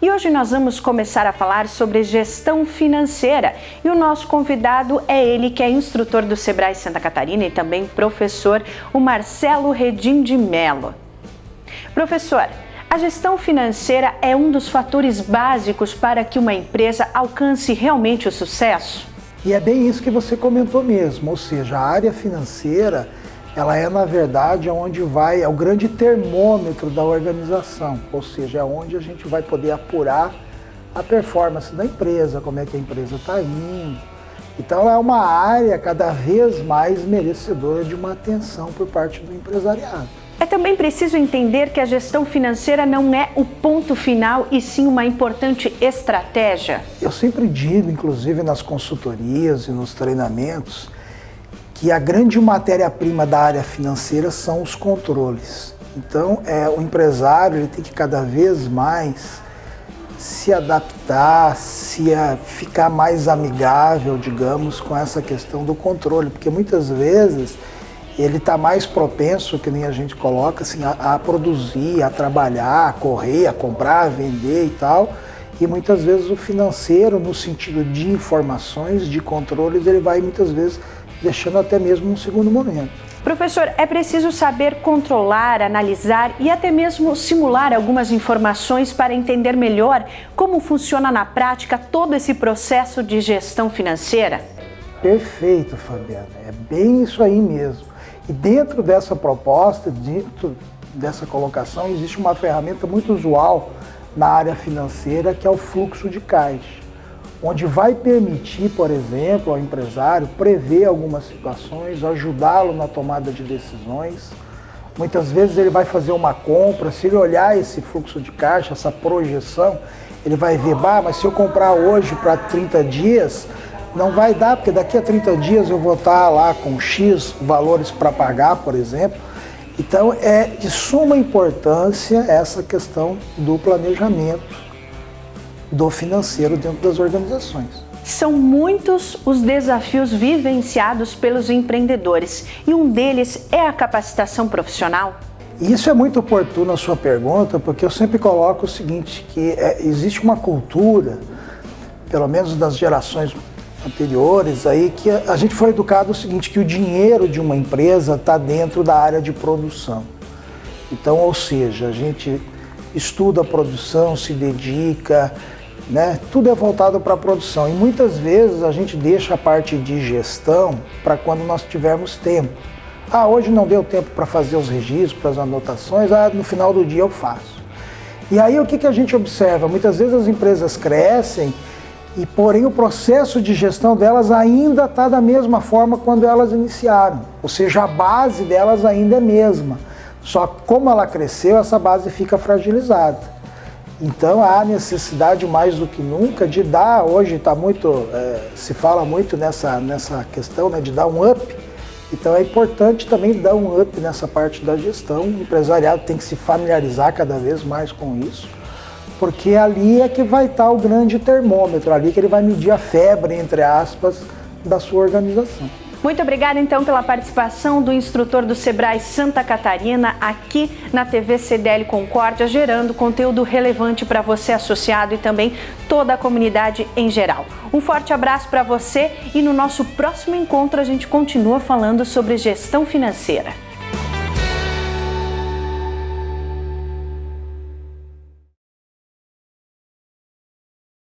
E hoje nós vamos começar a falar sobre gestão financeira. E o nosso convidado é ele, que é instrutor do Sebrae Santa Catarina e também professor, o Marcelo Redim de Mello. Professor, a gestão financeira é um dos fatores básicos para que uma empresa alcance realmente o sucesso? E é bem isso que você comentou mesmo, ou seja, a área financeira, ela é na verdade onde é o grande termômetro da organização, ou seja, é onde a gente vai poder apurar a performance da empresa, como é que a empresa está indo. Então é uma área cada vez mais merecedora de uma atenção por parte do empresariado. É também preciso entender que a gestão financeira não é o ponto final e sim uma importante estratégia. Eu sempre digo, inclusive nas consultorias e nos treinamentos, que a grande matéria-prima da área financeira são os controles. Então, o empresário ele tem que cada vez mais se adaptar, ficar mais amigável, digamos, com essa questão do controle, porque muitas vezes ele está mais propenso, que nem a gente coloca, assim, a produzir, a trabalhar, a correr, a comprar, a vender e tal. E muitas vezes o financeiro, no sentido de informações, de controles, ele vai muitas vezes deixando até mesmo um segundo momento. Professor, é preciso saber controlar, analisar e até mesmo simular algumas informações para entender melhor como funciona na prática todo esse processo de gestão financeira? Perfeito, Fabiana. É bem isso aí mesmo. E dentro dessa proposta, dentro dessa colocação, existe uma ferramenta muito usual na área financeira, que é o fluxo de caixa, onde vai permitir, por exemplo, ao empresário prever algumas situações, ajudá-lo na tomada de decisões. Muitas vezes ele vai fazer uma compra, se ele olhar esse fluxo de caixa, essa projeção, ele vai ver, mas se eu comprar hoje para 30 dias, não vai dar, porque daqui a 30 dias eu vou estar lá com X valores para pagar, por exemplo. Então é de suma importância essa questão do planejamento do financeiro dentro das organizações. São muitos os desafios vivenciados pelos empreendedores e um deles é a capacitação profissional. Isso é muito oportuno a sua pergunta, porque eu sempre coloco o seguinte, que existe uma cultura, pelo menos das gerações anteriores, aí, que a gente foi educado o seguinte, que o dinheiro de uma empresa está dentro da área de produção. Então, ou seja, a gente estuda a produção, se dedica, né? Tudo é voltado para a produção. E muitas vezes a gente deixa a parte de gestão para quando nós tivermos tempo. Hoje não deu tempo para fazer os registros, para as anotações, no final do dia eu faço. E aí o que a gente observa? Muitas vezes as empresas crescem, porém o processo de gestão delas ainda está da mesma forma quando elas iniciaram. Ou seja, a base delas ainda é a mesma. Só que como ela cresceu, essa base fica fragilizada. Então há necessidade mais do que nunca de dar, hoje está muito, se fala muito nessa questão, né, de dar um up. Então é importante também dar um up nessa parte da gestão. O empresariado tem que se familiarizar cada vez mais com isso, porque ali é que vai estar o grande termômetro, ali que ele vai medir a febre, entre aspas, da sua organização. Muito obrigada, então, pela participação do instrutor do Sebrae Santa Catarina aqui na TV CDL Concórdia, gerando conteúdo relevante para você associado e também toda a comunidade em geral. Um forte abraço para você e no nosso próximo encontro a gente continua falando sobre gestão financeira.